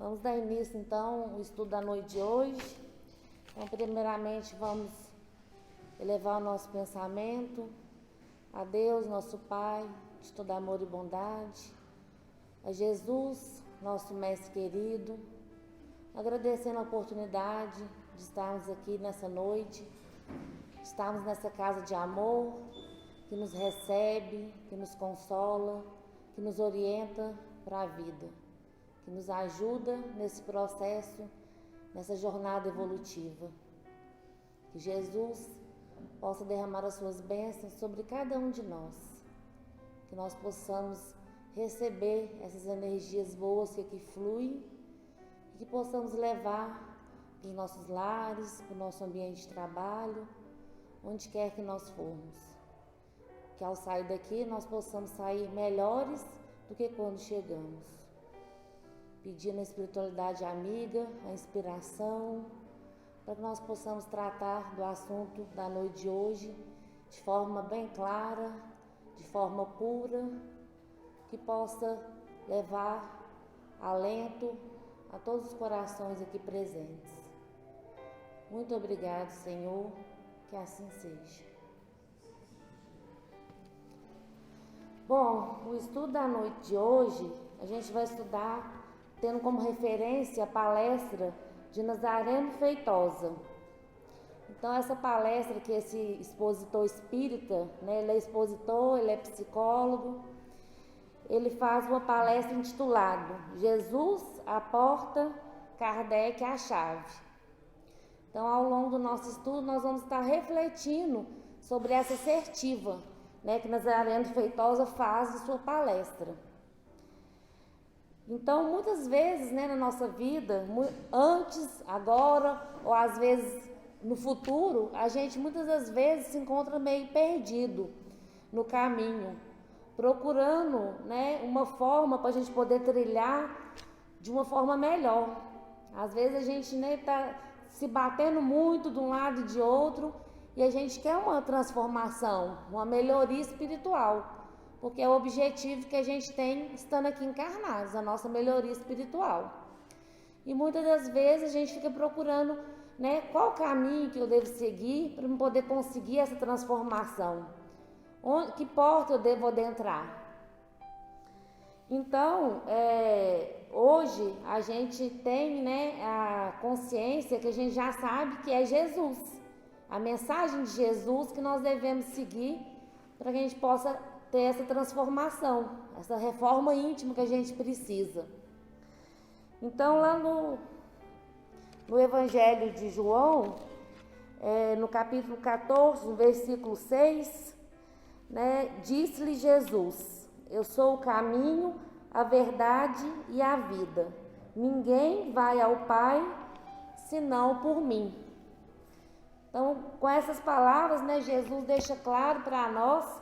Vamos dar início então ao estudo da noite de hoje. Então, primeiramente, vamos elevar o nosso pensamento a Deus, nosso Pai, de todo amor e bondade, a Jesus, nosso Mestre querido, agradecendo a oportunidade de estarmos aqui nessa noite, estarmos nessa casa de amor, que nos recebe, que nos consola, que nos orienta para a vida, que nos ajuda nesse processo, nessa jornada evolutiva. Que Jesus possa derramar as suas bênçãos sobre cada um de nós, que nós possamos receber essas energias boas que aqui fluem e que possamos levar para os nossos lares, para o nosso ambiente de trabalho, onde quer que nós formos. Que ao sair daqui nós possamos sair melhores do que quando chegamos. Pedindo a espiritualidade amiga, a inspiração, para que nós possamos tratar do assunto da noite de hoje de forma bem clara, de forma pura, que possa levar alento a todos os corações aqui presentes. Muito obrigado, Senhor, que assim seja. Bom, o estudo da noite de hoje, a gente vai estudar tendo como referência a palestra de Nazareno Feitosa. Então, essa palestra que esse expositor espírita, ele é expositor, ele é psicólogo, ele faz uma palestra intitulada Jesus, a porta, Kardec, a chave. Então, ao longo do nosso estudo, nós vamos estar refletindo sobre essa assertiva, que Nazareno Feitosa faz de sua palestra. Então, muitas vezes, na nossa vida, antes, agora, ou às vezes no futuro, a gente muitas das vezes se encontra meio perdido no caminho, procurando, uma forma para a gente poder trilhar de uma forma melhor. Às vezes a gente está se batendo muito de um lado e de outro e a gente quer uma transformação, uma melhoria espiritual. Porque é o objetivo que a gente tem estando aqui encarnados, a nossa melhoria espiritual. E muitas das vezes a gente fica procurando, qual caminho que eu devo seguir para poder conseguir essa transformação. Que porta eu devo adentrar? Então, hoje a gente tem a consciência que a gente já sabe que é Jesus. A mensagem de Jesus que nós devemos seguir para que a gente possa ter essa transformação, essa reforma íntima que a gente precisa. Então, lá no Evangelho de João, no capítulo 14, no versículo 6, disse-lhe Jesus: eu sou o caminho, a verdade e a vida. Ninguém vai ao Pai senão por mim. Então, com essas palavras, Jesus deixa claro para nós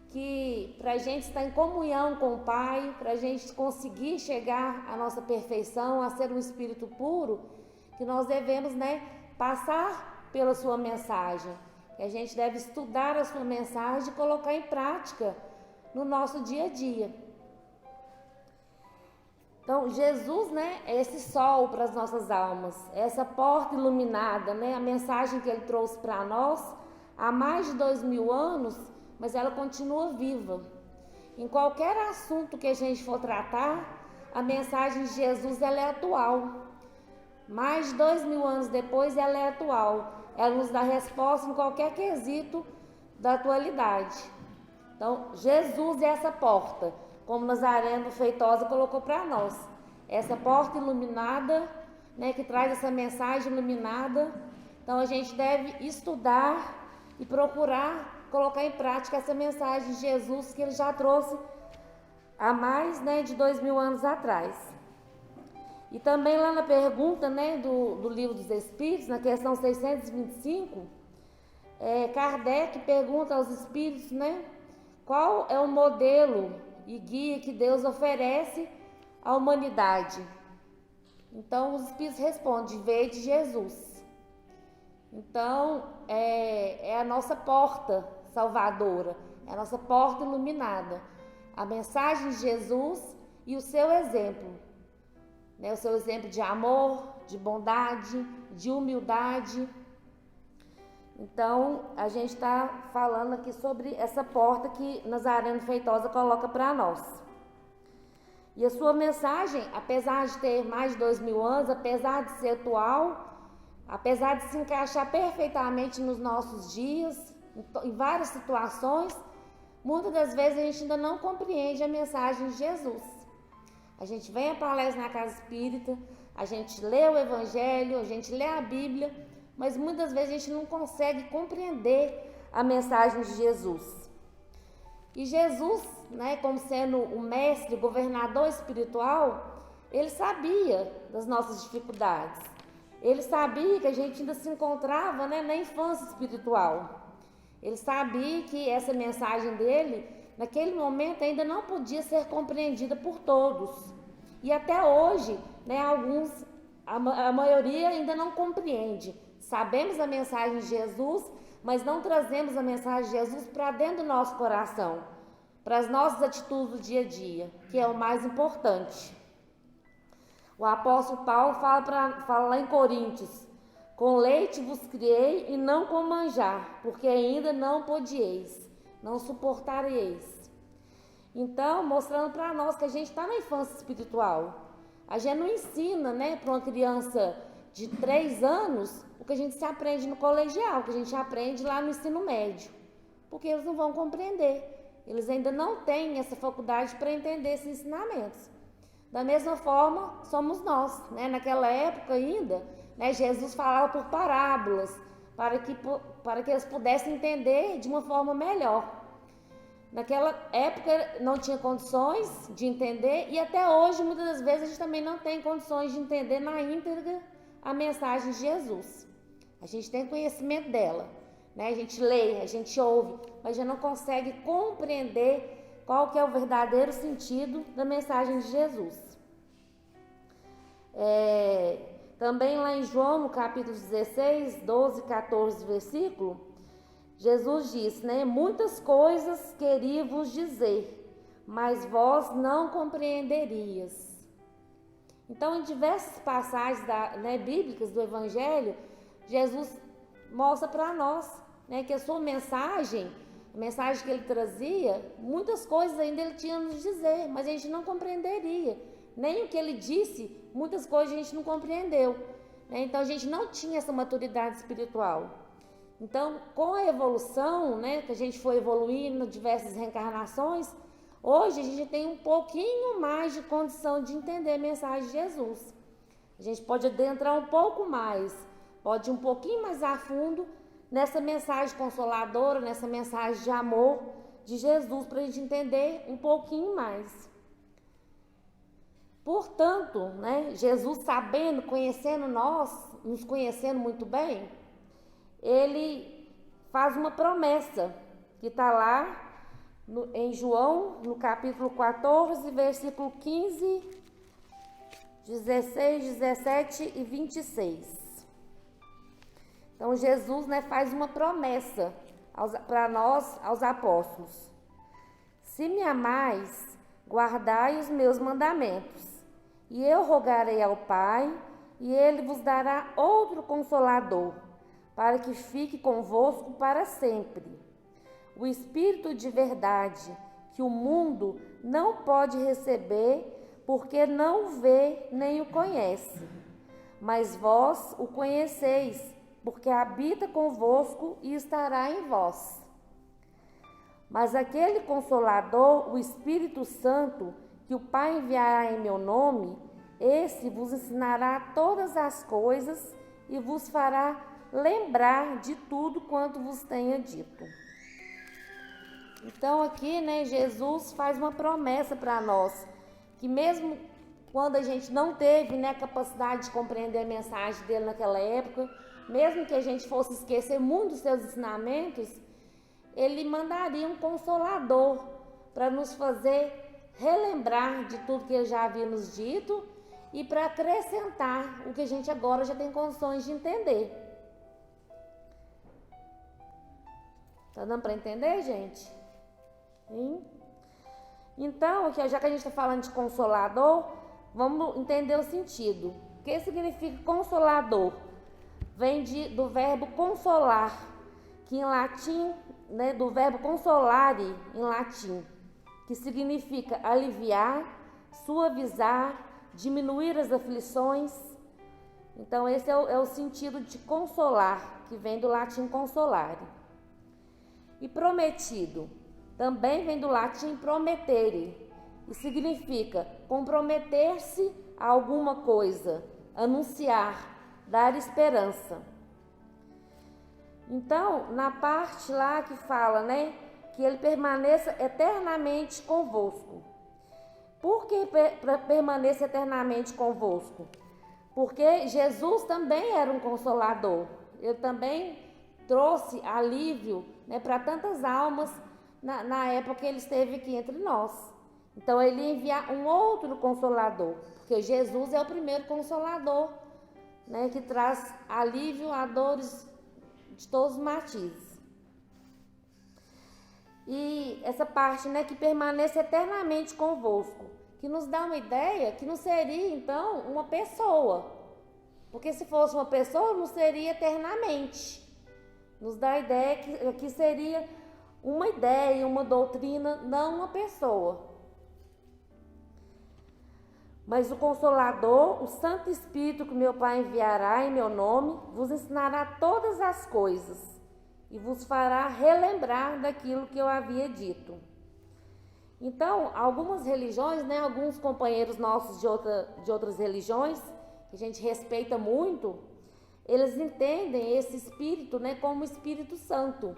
que para a gente estar em comunhão com o Pai, para a gente conseguir chegar à nossa perfeição, a ser um espírito puro, que nós devemos passar pela sua mensagem. Que a gente deve estudar a sua mensagem e colocar em prática no nosso dia a dia. Então, Jesus, é esse sol para as nossas almas, essa porta iluminada, a mensagem que Ele trouxe para nós há mais de 2000 anos, mas ela continua viva. Em qualquer assunto que a gente for tratar, a mensagem de Jesus ela é atual. Mais de 2000 anos depois, ela é atual. Ela nos dá resposta em qualquer quesito da atualidade. Então, Jesus é essa porta, como Nazareno Feitosa colocou para nós. Essa porta iluminada, que traz essa mensagem iluminada. Então, a gente deve estudar e procurar colocar em prática essa mensagem de Jesus que Ele já trouxe há mais de 2000 anos atrás. E também lá na pergunta do Livro dos Espíritos, na questão 625, Kardec pergunta aos Espíritos qual é o modelo e guia que Deus oferece à humanidade. Então os Espíritos respondem: veio de Jesus. Então é a nossa porta salvadora, é a nossa porta iluminada, a mensagem de Jesus e o seu exemplo. né, o seu exemplo de amor, de bondade, de humildade. Então, a gente está falando aqui sobre essa porta que Nazareno Feitosa coloca para nós. E a sua mensagem, apesar de ter mais de 2000 anos, apesar de ser atual, apesar de se encaixar perfeitamente nos nossos dias, em várias situações, muitas das vezes a gente ainda não compreende a mensagem de Jesus. A gente vem à palestra na casa espírita, a gente lê o Evangelho, a gente lê a Bíblia, mas muitas vezes a gente não consegue compreender a mensagem de Jesus. E Jesus, né, como sendo o mestre, o governador espiritual, ele sabia das nossas dificuldades. Ele sabia que a gente ainda se encontrava, né, na infância espiritual. Ele sabia que essa mensagem dele, naquele momento, ainda não podia ser compreendida por todos. E até hoje, né, a maioria ainda não compreende. Sabemos a mensagem de Jesus, mas não trazemos a mensagem de Jesus para dentro do nosso coração, para as nossas atitudes do dia a dia, que é o mais importante. O apóstolo Paulo fala lá em Coríntios: com leite vos criei e não com manjar, porque ainda não podieis, não suportareis. Então, mostrando para nós que a gente está na infância espiritual. A gente não ensina, né, para uma criança de 3 anos o que a gente se aprende no colegial, o que a gente aprende lá no ensino médio, porque eles não vão compreender. Eles ainda não têm essa faculdade para entender esses ensinamentos. Da mesma forma, somos nós, né? Naquela época ainda, né, Jesus falava por parábolas, para que eles pudessem entender de uma forma melhor. Naquela época não tinha condições de entender, e até hoje, muitas das vezes, a gente também não tem condições de entender na íntegra a mensagem de Jesus. A gente tem conhecimento dela, né? A gente lê, a gente ouve, mas já não consegue compreender qual que é o verdadeiro sentido da mensagem de Jesus. Também lá em João, no capítulo 16, 12, 14, versículo, Jesus disse, né? Muitas coisas queria vos dizer, mas vós não compreenderias. Então, em diversas passagens bíblicas do Evangelho, Jesus mostra para nós, né, que a sua mensagem, a mensagem que ele trazia, muitas coisas ainda ele tinha a nos dizer, mas a gente não compreenderia. Nem o que ele disse, muitas coisas a gente não compreendeu, né? Então, a gente não tinha essa maturidade espiritual. Então, com a evolução, né, que a gente foi evoluindo, diversas reencarnações, hoje a gente tem um pouquinho mais de condição de entender a mensagem de Jesus. A gente pode adentrar um pouco mais, pode ir um pouquinho mais a fundo nessa mensagem consoladora, nessa mensagem de amor de Jesus, para a gente entender um pouquinho mais. Portanto, né, Jesus sabendo, conhecendo nós, nos conhecendo muito bem, ele faz uma promessa que está lá em João, no capítulo 14, versículo 15, 16, 17 e 26. Então, Jesus, né, faz uma promessa para nós, aos apóstolos. Se me amais, guardai os meus mandamentos, e eu rogarei ao Pai, e ele vos dará outro Consolador, para que fique convosco para sempre. O Espírito de verdade, que o mundo não pode receber, porque não o vê nem o conhece. Mas vós o conheceis, porque habita convosco e estará em vós. Mas aquele Consolador, o Espírito Santo, que o Pai enviará em meu nome, esse vos ensinará todas as coisas e vos fará lembrar de tudo quanto vos tenha dito. Então aqui, né, Jesus faz uma promessa para nós, que mesmo quando a gente não teve, né, capacidade de compreender a mensagem dele naquela época, mesmo que a gente fosse esquecer muito dos seus ensinamentos, ele mandaria um Consolador para nos fazer relembrar de tudo que ele já havia nos dito e para acrescentar o que a gente agora já tem condições de entender. Tá dando para entender, gente? Sim? Então, já que a gente está falando de Consolador, vamos entender o sentido. O que significa consolador? Vem do verbo consolar, que em latim, né, do verbo consolare em latim, que significa aliviar, suavizar, diminuir as aflições. Então esse é o sentido de consolar, que vem do latim consolare. E prometido, também vem do latim promettere, e significa comprometer-se a alguma coisa, anunciar, dar esperança. Então, na parte lá que fala, né, que ele permaneça eternamente convosco. Por que permaneça eternamente convosco? Porque Jesus também era um consolador. Ele também trouxe alívio, né, para tantas almas na época que ele esteve aqui entre nós. Então ele ia enviar um outro consolador, porque Jesus é o primeiro consolador, né, que traz alívio a dores de todos os matizes. E essa parte, né, que permaneça eternamente convosco, que nos dá uma ideia que não seria então uma pessoa, porque se fosse uma pessoa não seria eternamente. Nos dá a ideia que seria uma ideia, uma doutrina, não uma pessoa. Mas o Consolador, o Santo Espírito que meu Pai enviará em meu nome, vos ensinará todas as coisas e vos fará relembrar daquilo que eu havia dito. Então, algumas religiões, né, alguns companheiros nossos de outras religiões, que a gente respeita muito, eles entendem esse Espírito, né, como Espírito Santo,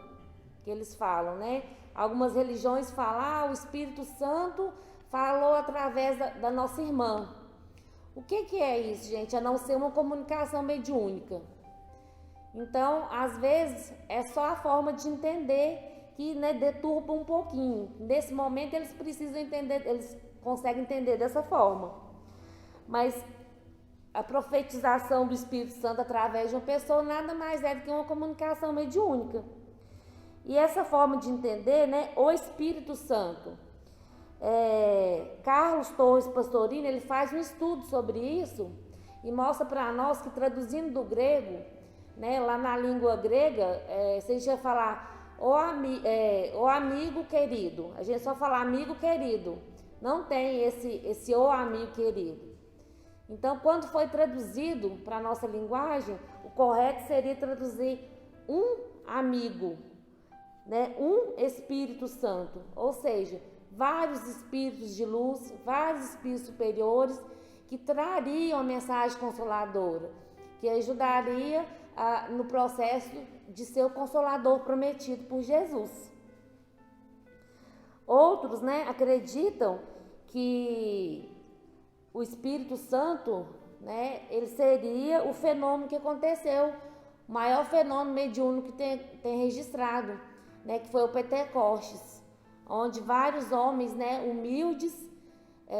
que eles falam, né? Algumas religiões falam, o Espírito Santo falou através da nossa irmã. O que é isso, gente? A não ser uma comunicação mediúnica. Então, às vezes, é só a forma de entender que, né, deturpa um pouquinho. Nesse momento, eles precisam entender, eles conseguem entender dessa forma. Mas a profetização do Espírito Santo através de uma pessoa nada mais é do que uma comunicação mediúnica. E essa forma de entender, né, o Espírito Santo, Carlos Torres Pastorino, ele faz um estudo sobre isso e mostra para nós que, traduzindo do grego, né, lá na língua grega, se a gente vai falar o amigo querido, a gente só fala amigo querido, não tem esse o amigo querido. Então, quando foi traduzido para a nossa linguagem, o correto seria traduzir um amigo, né, um Espírito Santo, ou seja, vários espíritos de luz, vários espíritos superiores que trariam a mensagem consoladora, que ajudaria no processo de ser o consolador prometido por Jesus. Outros, né, acreditam que o Espírito Santo, né, ele seria o fenômeno que aconteceu, o maior fenômeno mediúnico que tem registrado, né, que foi o Pentecostes, onde vários homens, né, humildes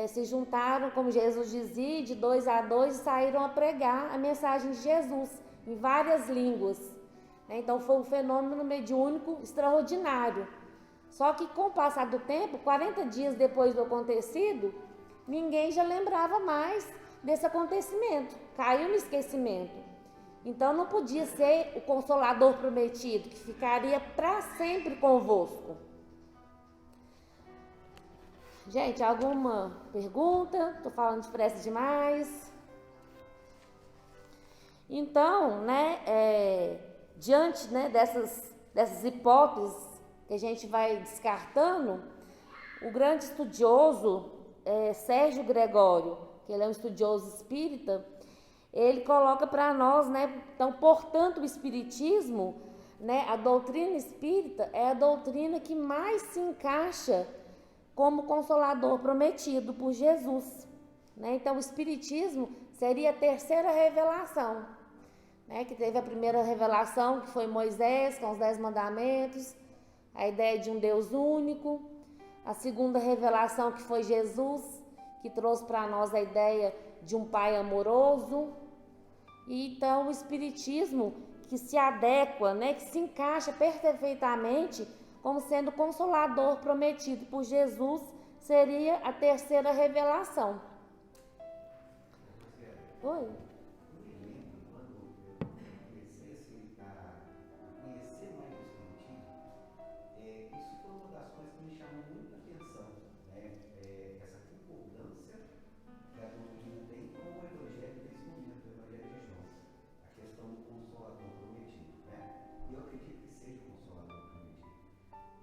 se juntaram, como Jesus dizia, de 2 a 2 e saíram a pregar a mensagem de Jesus em várias línguas. Né? Então foi um fenômeno mediúnico extraordinário. Só que com o passar do tempo, 40 dias depois do acontecido, ninguém já lembrava mais desse acontecimento, caiu no esquecimento. Então não podia ser o Consolador prometido, que ficaria para sempre convosco. Gente, alguma pergunta? Estou falando depressa demais. Então, né, diante, né, dessas hipóteses que a gente vai descartando, o grande estudioso Sérgio Gregório, que ele é um estudioso espírita, ele coloca para nós, né, então, portanto, o espiritismo, né, a doutrina espírita é a doutrina que mais se encaixa como consolador prometido por Jesus. Né? Então, o espiritismo seria a terceira revelação, né, que teve a primeira revelação, que foi Moisés, com os 10 mandamentos, a ideia de um Deus único. A segunda revelação, que foi Jesus, que trouxe para nós a ideia de um Pai amoroso. E então o Espiritismo que se adequa, né, que se encaixa perfeitamente como sendo o Consolador prometido por Jesus, seria a terceira revelação. Oi? Eu me lembro quando eu comecei a conhecer mais o Espiritismo, isso foi uma das coisas que me chamou muita atenção, né? Essa concordância que a doutrina tem com o Evangelho nesse momento, o Evangelho de João, a questão do Consolador prometido, né? E eu acredito que seja o Consolador prometido.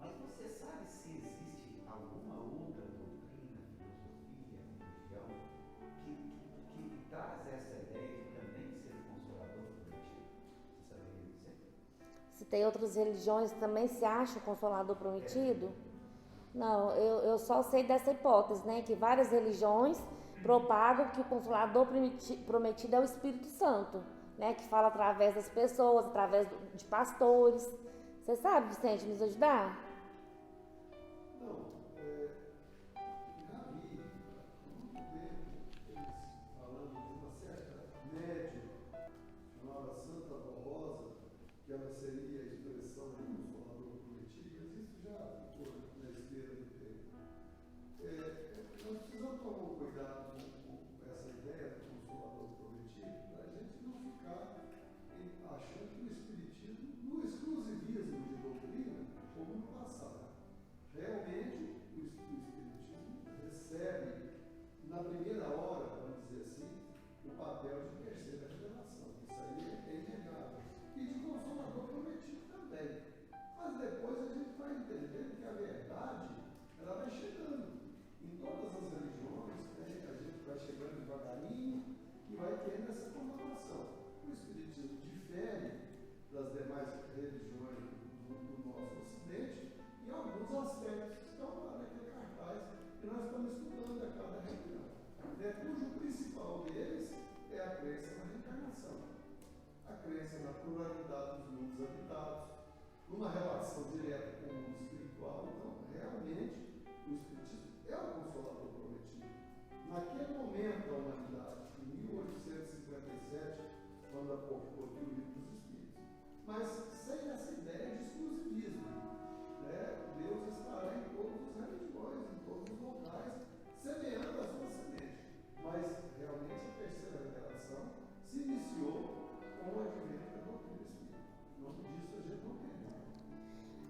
Mas você sabe se existe alguma outra doutrina, filosofia, religião que traz essa ideia de também ser o Consolador prometido? Você saberia dizer? Se tem outras religiões que também se acha o Consolador prometido? Não, eu só sei dessa hipótese, né? Que várias religiões propagam que o Consolador prometido é o Espírito Santo, né? Que fala através das pessoas, através de pastores. Você sabe, Vicente, nos ajudar? Não, já vi há muito tempo eles falando de uma certa médium chamada Santa Rosa, que ela seria a expressão do Consolador prometido, mas isso já ficou na esteira do tempo. Nós precisamos tomar um cuidado com essa ideia do Consolador prometido, para a gente não ficar achando que o Espiritismo, no exclusivismo de doutrina, como no passado. Realmente, o Espiritismo recebe, na primeira hora, vamos dizer assim, o papel de terceira revelação. Isso aí é inegável. E de Consolador prometido também. Mas depois a gente vai entendendo que a verdade, ela vai chegando. Em todas as religiões, né, a gente vai chegando devagarinho e vai tendo essa connotação. O Espiritismo difere das demais religiões do nosso Ocidente em alguns aspectos que estão lá naquele cartaz que nós estamos estudando a cada reunião, né, cujo principal deles é a crença na reencarnação, a crença na pluralidade dos mundos habitados, numa relação direta com o mundo espiritual. Então, realmente, o Espiritismo é o Consolador prometido. Naquele momento da humanidade, em 1857, quando aportou aqui o Livro dos Espíritos, mas sem essa ideia de exclusivismo, né? Deus estará em todas as religiões, em todos os locais, semeando a sua semente. Mas realmente a terceira revelação se iniciou com o advento da doutrina espírita. Em nome disso a gente não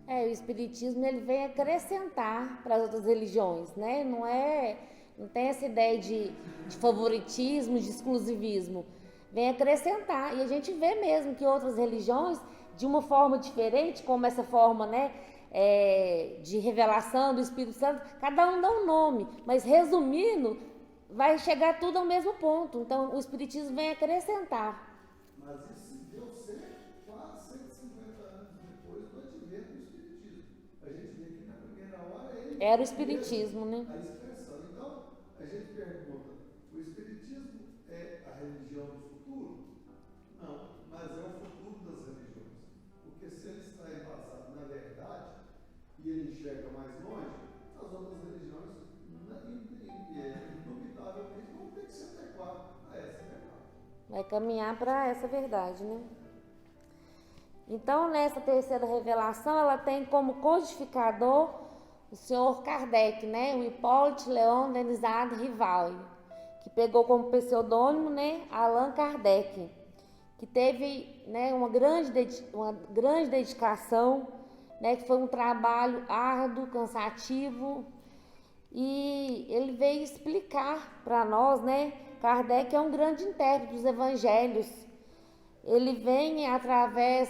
tem. O Espiritismo ele vem acrescentar para as outras religiões, né? Não tem essa ideia de favoritismo, de exclusivismo. Vem acrescentar. E a gente vê mesmo que outras religiões, de uma forma diferente, como essa forma, né, de revelação do Espírito Santo, cada um dá um nome, mas resumindo, vai chegar tudo ao mesmo ponto. Então, o Espiritismo vem acrescentar. Mas isso se deu quase 150 anos depois do advento do Espiritismo. A gente vê que na primeira hora ele Era o Espiritismo, né? a expressão. Então, a gente pergunta, o Espiritismo é a religião do futuro? Não, mas é o futuro das religiões. Porque se ele está embasado na verdade e ele enxerga mais longe, as outras religiões, indubitavelmente, vão ter que se adequar a essa verdade. Vai caminhar para essa verdade, né? Então, nessa terceira revelação, ela tem como codificador o senhor Kardec, né? O Hippolyte Léon Denisard Rivail, que pegou como pseudônimo, né, Allan Kardec, que teve, né, uma grande dedicação, né, que foi um trabalho árduo, cansativo, e ele veio explicar para nós, né? Kardec é um grande intérprete dos evangelhos. Ele vem através,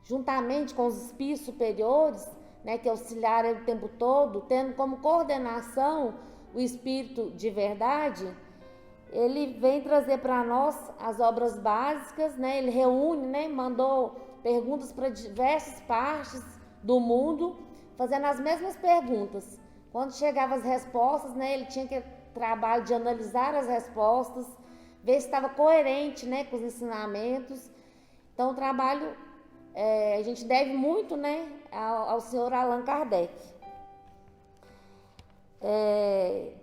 juntamente com os espíritos superiores, né, que auxiliaram ele o tempo todo, tendo como coordenação o espírito de verdade, ele vem trazer para nós as obras básicas, né? Ele reúne, né? Mandou perguntas para diversas partes do mundo, fazendo as mesmas perguntas. Quando chegavam as respostas, né? Ele tinha que trabalho de analisar as respostas, ver se estava coerente, né, com os ensinamentos. Então, o trabalho, a gente deve muito, né, ao senhor Allan Kardec.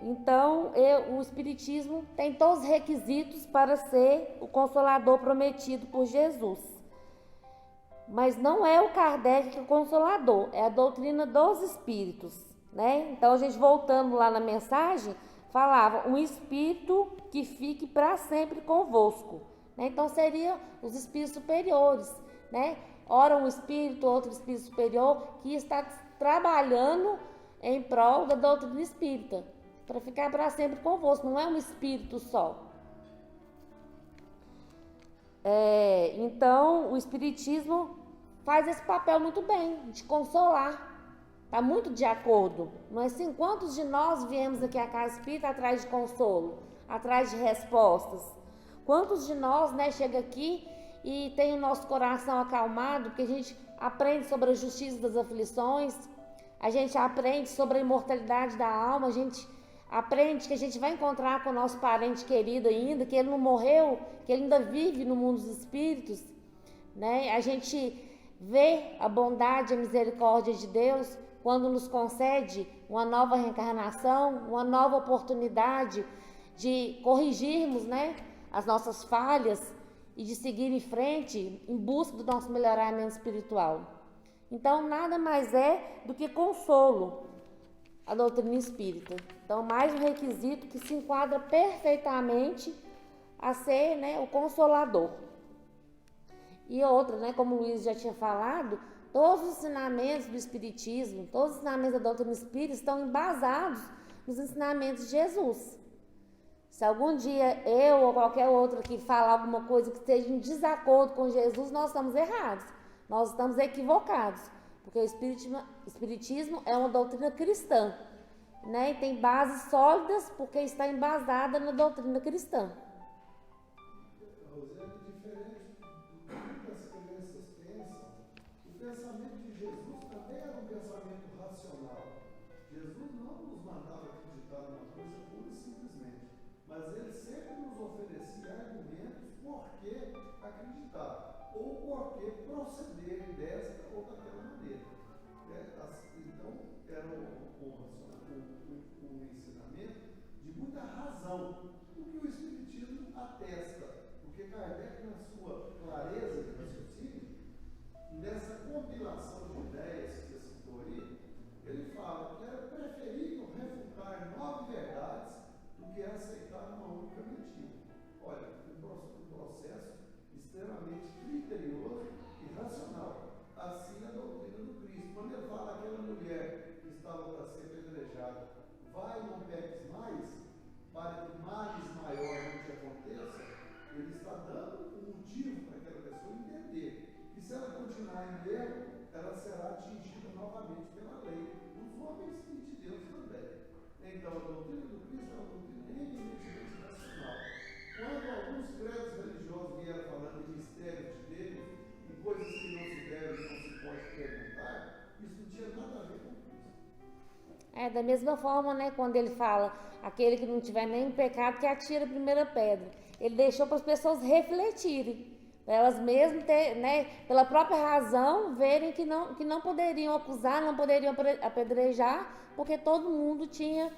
Então, o Espiritismo tem todos os requisitos para ser o Consolador prometido por Jesus. Mas não é o Kardec que é o Consolador, é a doutrina dos Espíritos, né? Então, a gente voltando lá na mensagem, falava, um espírito que fique para sempre convosco. Né? Então, seriam os espíritos superiores, né? Ora um espírito, outro espírito superior, que está trabalhando em prol da doutrina espírita, para ficar para sempre convosco, não é um espírito só. Então, o espiritismo faz esse papel muito bem, de consolar. Está muito de acordo. Não é assim? Quantos de nós viemos aqui à casa espírita atrás de consolo, atrás de respostas? Quantos de nós, né, chega aqui e tem o nosso coração acalmado, porque a gente aprende sobre a justiça das aflições, a gente aprende sobre a imortalidade da alma, a gente aprende que a gente vai encontrar com o nosso parente querido ainda, que ele não morreu, que ele ainda vive no mundo dos espíritos, né? A gente vê a bondade e a misericórdia de Deus quando nos concede uma nova reencarnação, uma nova oportunidade de corrigirmos, né, as nossas falhas e de seguir em frente em busca do nosso melhoramento espiritual. Então, nada mais é do que consolo a doutrina espírita. Então, mais um requisito que se enquadra perfeitamente a ser, né, o consolador. E outra, né, como o Luiz já tinha falado, todos os ensinamentos do espiritismo, todos os ensinamentos da doutrina espírita estão embasados nos ensinamentos de Jesus. Se algum dia eu ou qualquer outro aqui falar alguma coisa que esteja em desacordo com Jesus, nós estamos errados, nós estamos equivocados, porque o espiritismo é uma doutrina cristã, né? E tem bases sólidas porque está embasada na doutrina cristã. Rosane, diferente do que muitas crianças pensam, o pensamento de Jesus também era um pensamento racional. Jesus não nos mandava acreditar numa coisa pura e simplesmente, mas ele sempre nos oferecia argumentos por que acreditar, ou por que proceder desta ou daquela maneira. Então, era um ensinamento de muita razão, o que o Espiritismo atesta, porque Kardec, na sua clareza de raciocínio, nessa compilação de ideias que você citou aí, ele fala que era preferível refutar 9 verdades do que aceitar uma única mentira. Olha, um processo extremamente criterioso e racional. Assim a doutrina do Cristo. Quando ele fala aquela mulher que estava para ser apedrejada, vai e não peques mais, para que males maiores não te aconteça, ele está dando um motivo para aquela pessoa entender que se ela continuar em erro, ela será atingida novamente pela lei dos homens e de Deus também. Então, a doutrina do Cristo é uma doutrina eminentemente racional. Quando alguns credos religiosos vieram falando de mistérios de Deus, e coisas que não se devem, não se pode perguntar, isso não tinha nada a ver com Cristo. Da mesma forma, né, quando ele fala, aquele que não tiver nenhum pecado, que atira a primeira pedra. Ele deixou para as pessoas refletirem, para elas mesmas, né, pela própria razão, verem que não poderiam acusar, não poderiam apedrejar, porque todo mundo tinha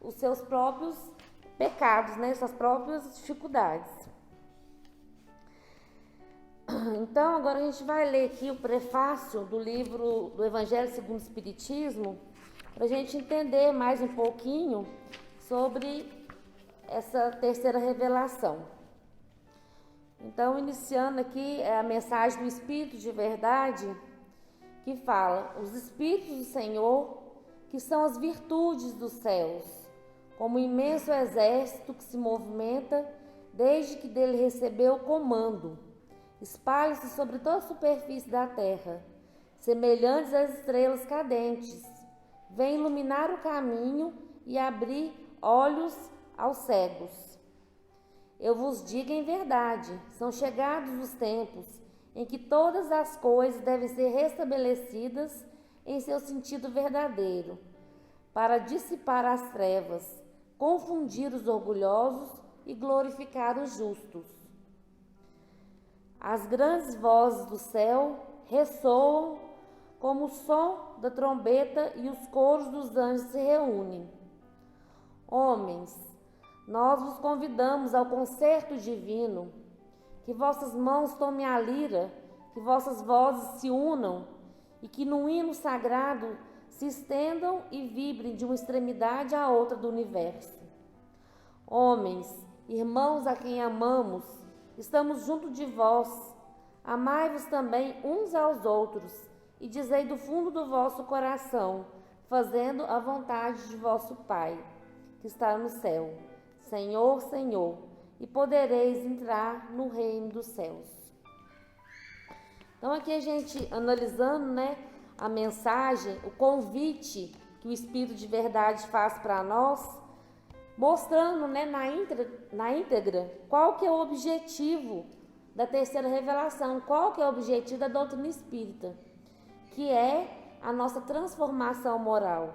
os seus próprios pecados, né, suas próprias dificuldades. Então, agora a gente vai ler aqui o prefácio do livro do Evangelho segundo o Espiritismo, para a gente entender mais um pouquinho sobre essa terceira revelação. Então, iniciando aqui a mensagem do Espírito de Verdade, que fala: os Espíritos do Senhor, que são as virtudes dos céus, como um imenso exército que se movimenta desde que dele recebeu o comando, espalham-se sobre toda a superfície da terra, semelhantes às estrelas cadentes, vêm iluminar o caminho e abrir olhos aos cegos. Eu vos digo em verdade, são chegados os tempos em que todas as coisas devem ser restabelecidas em seu sentido verdadeiro, para dissipar as trevas, confundir os orgulhosos e glorificar os justos. As grandes vozes do céu ressoam como o som da trombeta e os coros dos anjos se reúnem. Homens, nós vos convidamos ao concerto divino, que vossas mãos tomem a lira, que vossas vozes se unam e que num hino sagrado se estendam e vibrem de uma extremidade à outra do universo. Homens, irmãos a quem amamos, estamos junto de vós. Amai-vos também uns aos outros, e dizei do fundo do vosso coração, fazendo a vontade de vosso Pai, que está no céu. Senhor, Senhor, e podereis entrar no reino dos céus. Então aqui a gente analisando, né, a mensagem, o convite que o Espírito de verdade faz para nós, mostrando, né, na íntegra qual que é o objetivo da terceira revelação, qual que é o objetivo da doutrina espírita, que é a nossa transformação moral,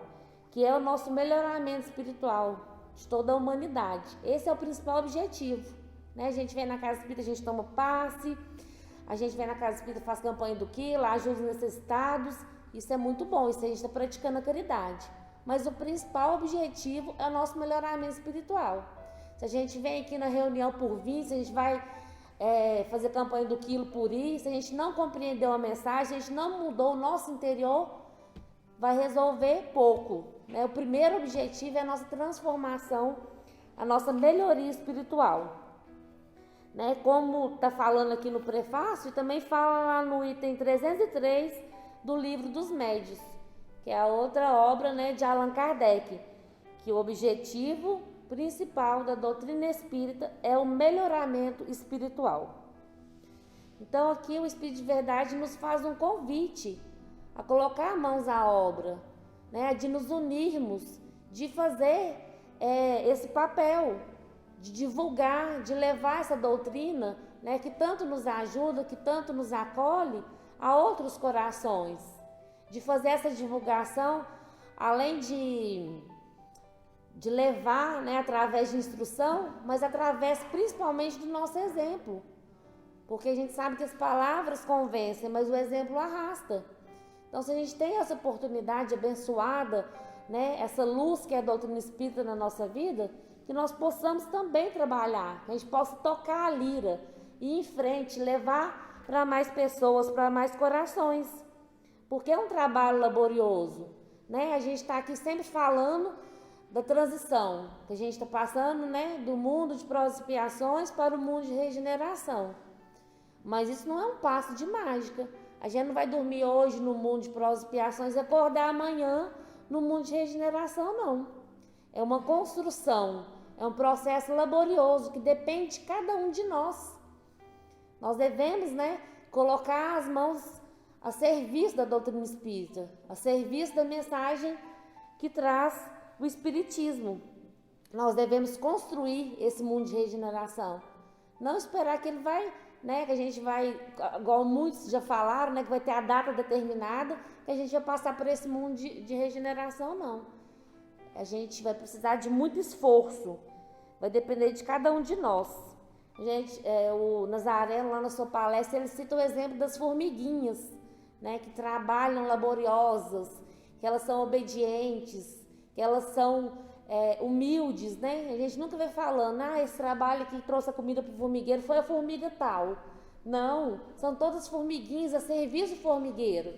que é o nosso melhoramento espiritual de toda a humanidade. Esse é o principal objetivo, né? A gente vem na casa espírita, a gente toma passe, a gente vem na casa espírita, faz campanha do quilo, ajuda os necessitados. Isso é muito bom, isso a gente está praticando a caridade. Mas o principal objetivo é o nosso melhoramento espiritual. Se a gente vem aqui na reunião por vir, se a gente vai fazer campanha do quilo por ir, se a gente não compreendeu a mensagem, se a gente não mudou o nosso interior, vai resolver pouco, né? O primeiro objetivo é a nossa transformação, a nossa melhoria espiritual, né? Como está falando aqui no prefácio, e também fala lá no item 303 do Livro dos Médiuns, que é a outra obra, né, de Allan Kardec, que o objetivo principal da doutrina espírita é o melhoramento espiritual. Então aqui o Espírito de Verdade nos faz um convite a colocar mãos à obra, né, de nos unirmos, de fazer esse papel, de divulgar, de levar essa doutrina, né, que tanto nos ajuda, que tanto nos acolhe, a outros corações, de fazer essa divulgação, além de levar, né, através de instrução, mas através principalmente do nosso exemplo, porque a gente sabe que as palavras convencem, mas o exemplo arrasta. Então, se a gente tem essa oportunidade abençoada, né, essa luz que é a doutrina espírita na nossa vida, que nós possamos também trabalhar, que a gente possa tocar a lira e ir em frente, levar para mais pessoas, para mais corações, porque é um trabalho laborioso, né? A gente está aqui sempre falando da transição, que a gente está passando, né, do mundo de provas e expiações para o mundo de regeneração. Mas isso não é um passo de mágica. A gente não vai dormir hoje no mundo de provas e expiações e acordar amanhã no mundo de regeneração, não. É uma construção, é um processo laborioso que depende de cada um de nós. Nós devemos, né, colocar as mãos a serviço da doutrina espírita, a serviço da mensagem que traz o Espiritismo. Nós devemos construir esse mundo de regeneração. Não esperar que ele vai, né, que a gente vai, igual muitos já falaram, né, que vai ter a data determinada, que a gente vai passar por esse mundo de regeneração, não. A gente vai precisar de muito esforço, vai depender de cada um de nós. Gente, o Nazareno, lá na sua palestra, ele cita o exemplo das formiguinhas, né, que trabalham laboriosas, que elas são obedientes, que elas são humildes, né? A gente nunca vê falando, esse trabalho que trouxe a comida para o formigueiro foi a formiga tal. Não, são todas formiguinhas a serviço do formigueiro.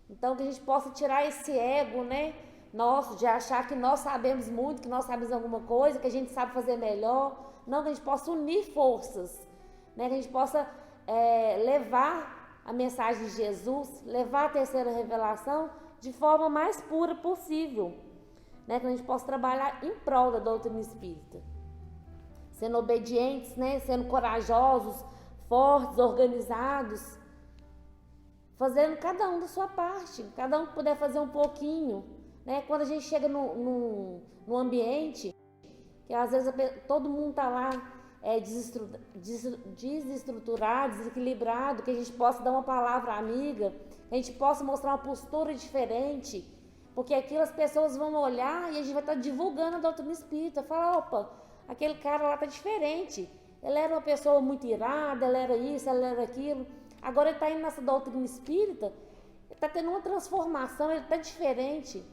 Então, que a gente possa tirar esse ego, né, nosso, de achar que nós sabemos muito, que nós sabemos alguma coisa, que a gente sabe fazer melhor. Não, que a gente possa unir forças, né, que a gente possa levar a mensagem de Jesus, levar a terceira revelação de forma mais pura possível, né, que a gente possa trabalhar em prol da doutrina espírita, sendo obedientes, né, sendo corajosos, fortes, organizados, fazendo cada um da sua parte, cada um que puder fazer um pouquinho, né? Quando a gente chega no ambiente, que às vezes todo mundo está lá desestruturado, desequilibrado, que a gente possa dar uma palavra amiga, que a gente possa mostrar uma postura diferente, porque aquilo as pessoas vão olhar e a gente vai estar divulgando a doutrina espírita, falar, opa, aquele cara lá está diferente, ele era uma pessoa muito irada, ele era isso, ele era aquilo, agora ele está indo nessa doutrina espírita, ele está tendo uma transformação, ele está diferente,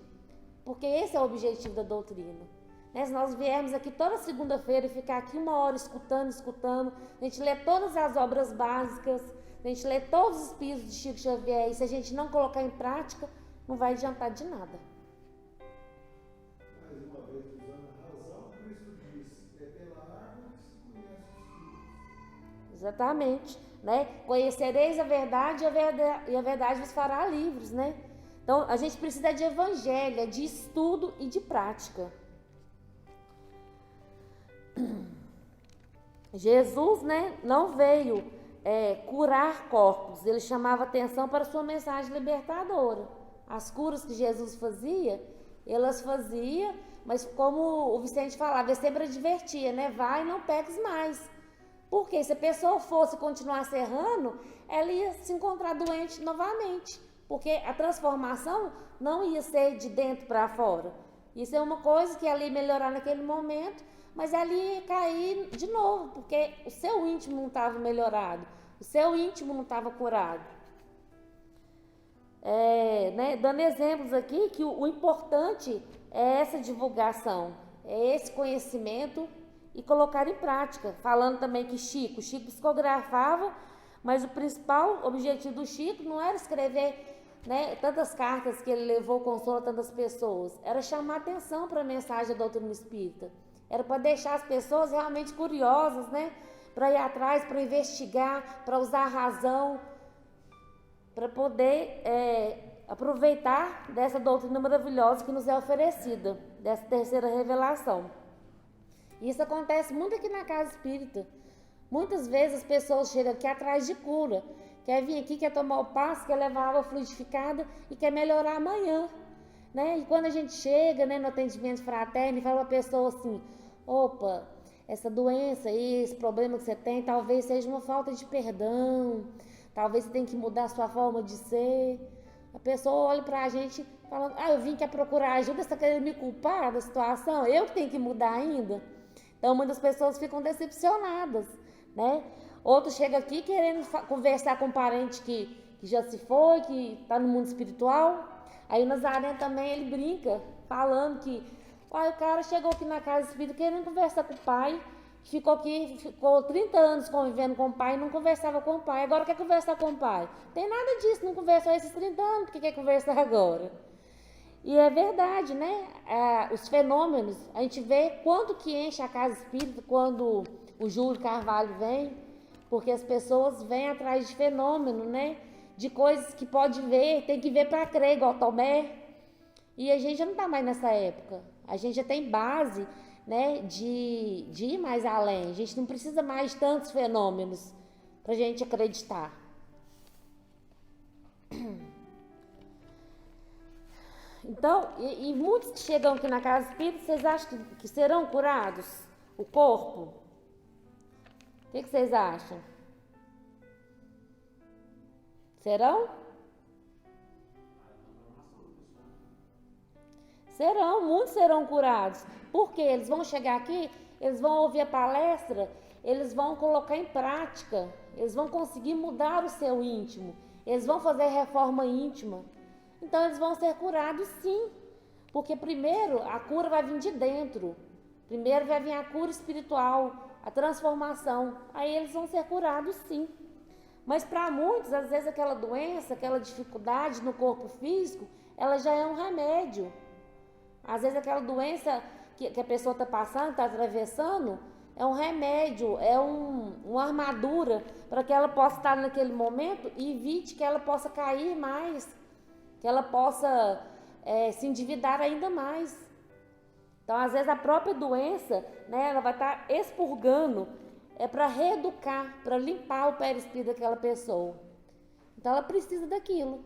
porque esse é o objetivo da doutrina. Né? Se nós viermos aqui toda segunda-feira e ficar aqui 1 hora escutando, a gente lê todas as obras básicas, a gente lê todos os espíritos de Chico Xavier, e se a gente não colocar em prática, não vai adiantar de nada. Mais uma vez, usando a razão, Cristo disse, Exatamente, né? Conhecereis a verdade e a verdade vos fará livres, né? Então, a gente precisa de evangelho, de estudo e de prática. Jesus, né, não veio curar corpos, ele chamava atenção para sua mensagem libertadora. As curas que Jesus fazia, elas fazia, mas como o Vicente falava, ele sempre advertia, né? Vai, não peques mais. Porque se a pessoa fosse continuar serrando, ela ia se encontrar doente novamente. Porque a transformação não ia ser de dentro para fora. Isso é uma coisa que ela ia melhorar naquele momento, mas ela ia cair de novo, porque o seu íntimo não estava melhorado, o seu íntimo não estava curado. Né, dando exemplos aqui, que o importante é essa divulgação, é esse conhecimento e colocar em prática. Falando também que Chico psicografava, mas o principal objetivo do Chico não era escrever, né, tantas cartas que ele levou consolo a tantas pessoas, era chamar atenção para a mensagem da doutrina espírita, era para deixar as pessoas realmente curiosas, né, para ir atrás, para investigar, para usar a razão, para poder aproveitar dessa doutrina maravilhosa que nos é oferecida, dessa terceira revelação. Isso acontece muito aqui na casa espírita. Muitas vezes as pessoas chegam aqui atrás de cura, quer vir aqui, quer tomar o passe, quer levar água fluidificada e quer melhorar amanhã, né? E quando a gente chega, né, no atendimento fraterno e fala a pessoa assim, opa, essa doença aí, esse problema que você tem, talvez seja uma falta de perdão, talvez você tenha que mudar a sua forma de ser. A pessoa olha pra gente falando, eu vim aqui procurar ajuda, você está querendo me culpar da situação? Eu que tenho que mudar ainda? Então, muitas pessoas ficam decepcionadas, né? Outros chegam aqui querendo conversar com um parente que já se foi, que está no mundo espiritual. Aí o Nazaré também, ele brinca, falando que o cara chegou aqui na casa espírita querendo conversar com o pai, ficou 30 anos convivendo com o pai e não conversava com o pai, agora quer conversar com o pai. Tem nada disso, não conversou esses 30 anos, porque quer conversar agora? E é verdade, né? Os fenômenos, a gente vê quanto que enche a casa espírita quando o Júlio Carvalho vem, porque as pessoas vêm atrás de fenômeno, né? De coisas que pode ver, tem que ver para crer, igual Tomé. E a gente já não está mais nessa época. A gente já tem base, né, de ir mais além. A gente não precisa mais de tantos fenômenos para a gente acreditar. Então, e muitos que chegam aqui na casa espírita, vocês acham que serão curados? O corpo? O que vocês acham? Serão? Serão, muitos serão curados. Por quê? Eles vão chegar aqui, eles vão ouvir a palestra, eles vão colocar em prática, eles vão conseguir mudar o seu íntimo, eles vão fazer reforma íntima. Então eles vão ser curados sim, porque primeiro a cura vai vir de dentro, primeiro vai vir a cura espiritual, a transformação, aí eles vão ser curados sim. Mas para muitos, às vezes aquela doença, aquela dificuldade no corpo físico, ela já é um remédio. Às vezes aquela doença que a pessoa está passando, está atravessando, é um remédio, é uma armadura para que ela possa estar naquele momento e evite que ela possa cair mais, que ela possa se endividar ainda mais. Então, às vezes, a própria doença, né, ela vai estar expurgando, para reeducar, para limpar o perispírito daquela pessoa. Então, ela precisa daquilo.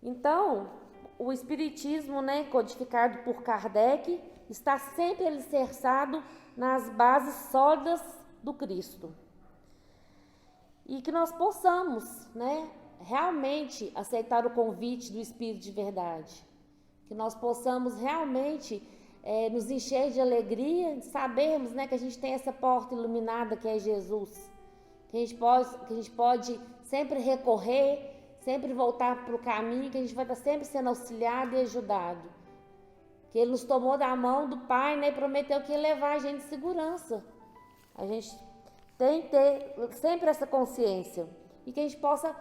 Então, o espiritismo, né, codificado por Kardec, está sempre alicerçado nas bases sólidas do Cristo. E que nós possamos, né, realmente aceitar o convite do Espírito de verdade. Que nós possamos realmente nos encher de alegria, de sabermos, né, que a gente tem essa porta iluminada que é Jesus. Que a gente pode sempre recorrer, sempre voltar para o caminho, que a gente vai estar sempre sendo auxiliado e ajudado. Que Ele nos tomou da mão do Pai, né, e prometeu que ia levar a gente de segurança. A gente tem que ter sempre essa consciência e que a gente possa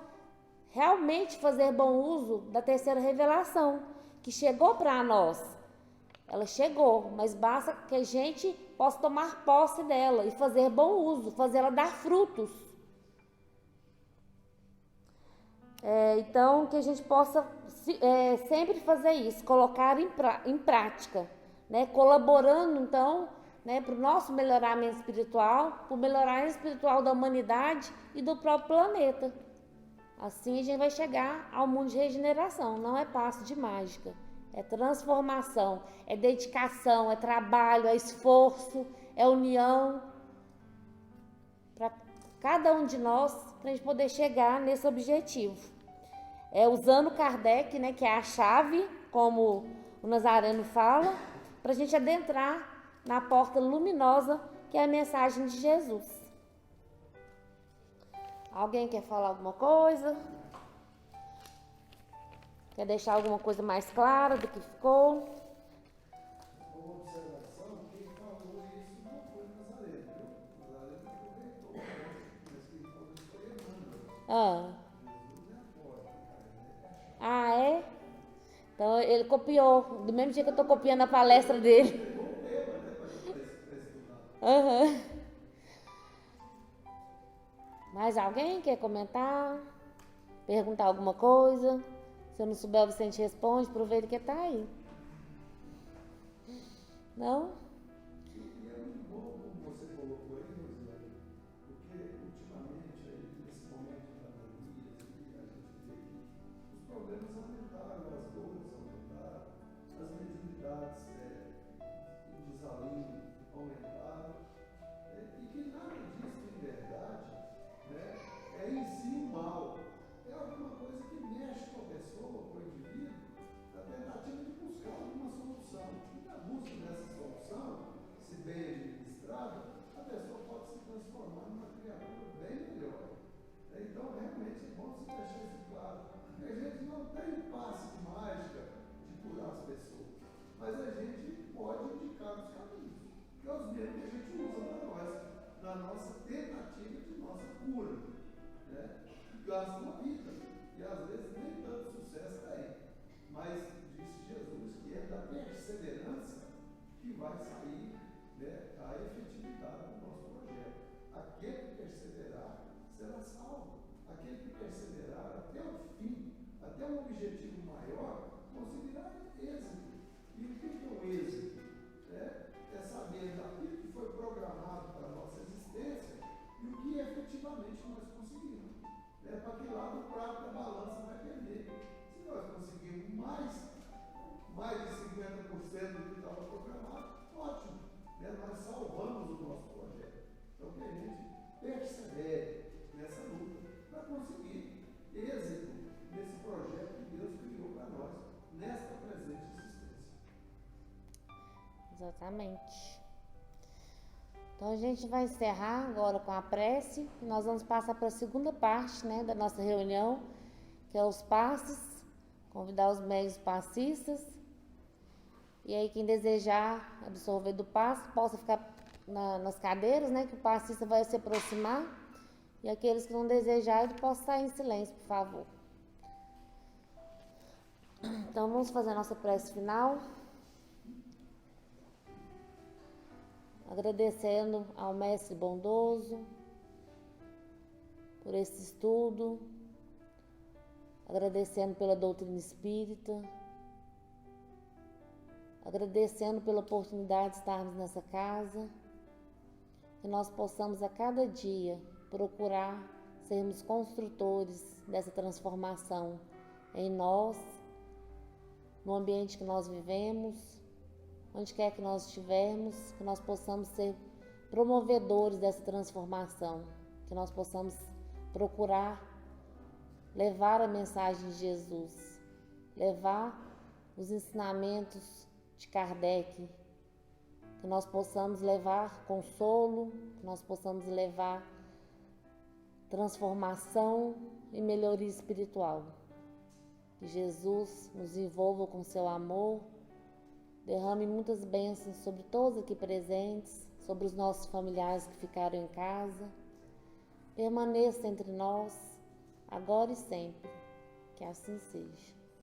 realmente fazer bom uso da terceira revelação, que chegou para nós. Ela chegou, mas basta que a gente possa tomar posse dela e fazer bom uso, fazer ela dar frutos. Então, que a gente possa sempre fazer isso, colocar em prática, né? Colaborando, então, né, para o nosso melhoramento espiritual, para o melhoramento espiritual da humanidade e do próprio planeta. Assim a gente vai chegar ao mundo de regeneração. Não é passo de mágica, é transformação, é dedicação, é trabalho, é esforço, é união para cada um de nós, para a gente poder chegar nesse objetivo. Usando Kardec, né, que é a chave, como o Nazareno fala, para a gente adentrar na porta luminosa, que é a mensagem de Jesus. Alguém quer falar alguma coisa? Quer deixar alguma coisa mais clara do que ficou? Uma observação, quem falou isso não foi Nazareno, viu? Nazareno aproveitou, mas quem falou isso foi Emmanuel. Jesus é a porta, cara, É? Então ele copiou, do mesmo jeito que eu estou copiando a palestra dele. pegou o tema, né, para estudar. Uhum. Mais alguém quer comentar? Perguntar alguma coisa? Se eu não souber, o Vicente responde. Aproveita que está aí. Não? E é muito bom, como você colocou aí, Rosiane, porque ultimamente, aí, nesse momento de pandemia, a gente vê que os problemas aumentaram, as dores aumentaram, as mediunidades, o desalinho aumentaram, e que nada disso, em verdade, né, é em si um mal. É alguma coisa que mexe com a pessoa, com o indivíduo, na tentativa de buscar alguma solução. E na busca dessa solução, se bem administrada, a pessoa pode se transformar numa criatura bem melhor. Então, realmente é bom se deixar isso claro. A gente não tem passe de mágica de curar as pessoas, mas a gente pode indicar os caminhos, que é os mesmos que a gente usa para nós, na nossa tentativa de nossa cura, né? Gasta uma vida, e às vezes nem tanto sucesso tem, mas disse Jesus que é da perseverança que vai sair, né, a efetividade do nosso projeto. Aquele que perseverar será salvo. Aquele que perseverar até o fim, até um objetivo maior, conseguirá êxito. E o que é o êxito? É saber daquilo que foi programado para a nossa existência e o que efetivamente nós conseguimos. Para que lado o prato da balança vai perder. Se nós conseguirmos mais de 50% do que estava programado, ótimo. Nós salvamos o nosso projeto. Então que a gente persevere nessa luta para conseguir êxito nesse projeto que Deus criou para nós, nesta presente existência. Exatamente. Então a gente vai encerrar agora com a prece e nós vamos passar para a segunda parte, né, da nossa reunião, que é os passes, convidar os médios passistas. E aí quem desejar absorver do passe, possa ficar nas cadeiras, né, que o passista vai se aproximar. E aqueles que não desejarem, possam sair em silêncio, por favor. Então vamos fazer a nossa prece final. Agradecendo ao Mestre bondoso por esse estudo, agradecendo pela doutrina espírita, agradecendo pela oportunidade de estarmos nessa casa, que nós possamos a cada dia procurar sermos construtores dessa transformação em nós, no ambiente que nós vivemos, onde quer que nós estivermos, que nós possamos ser promovedores dessa transformação, que nós possamos procurar levar a mensagem de Jesus, levar os ensinamentos de Kardec, que nós possamos levar consolo, que nós possamos levar transformação e melhoria espiritual. Que Jesus nos envolva com seu amor, derrame muitas bênçãos sobre todos aqui presentes, sobre os nossos familiares que ficaram em casa. Permaneça entre nós, agora e sempre. Que assim seja.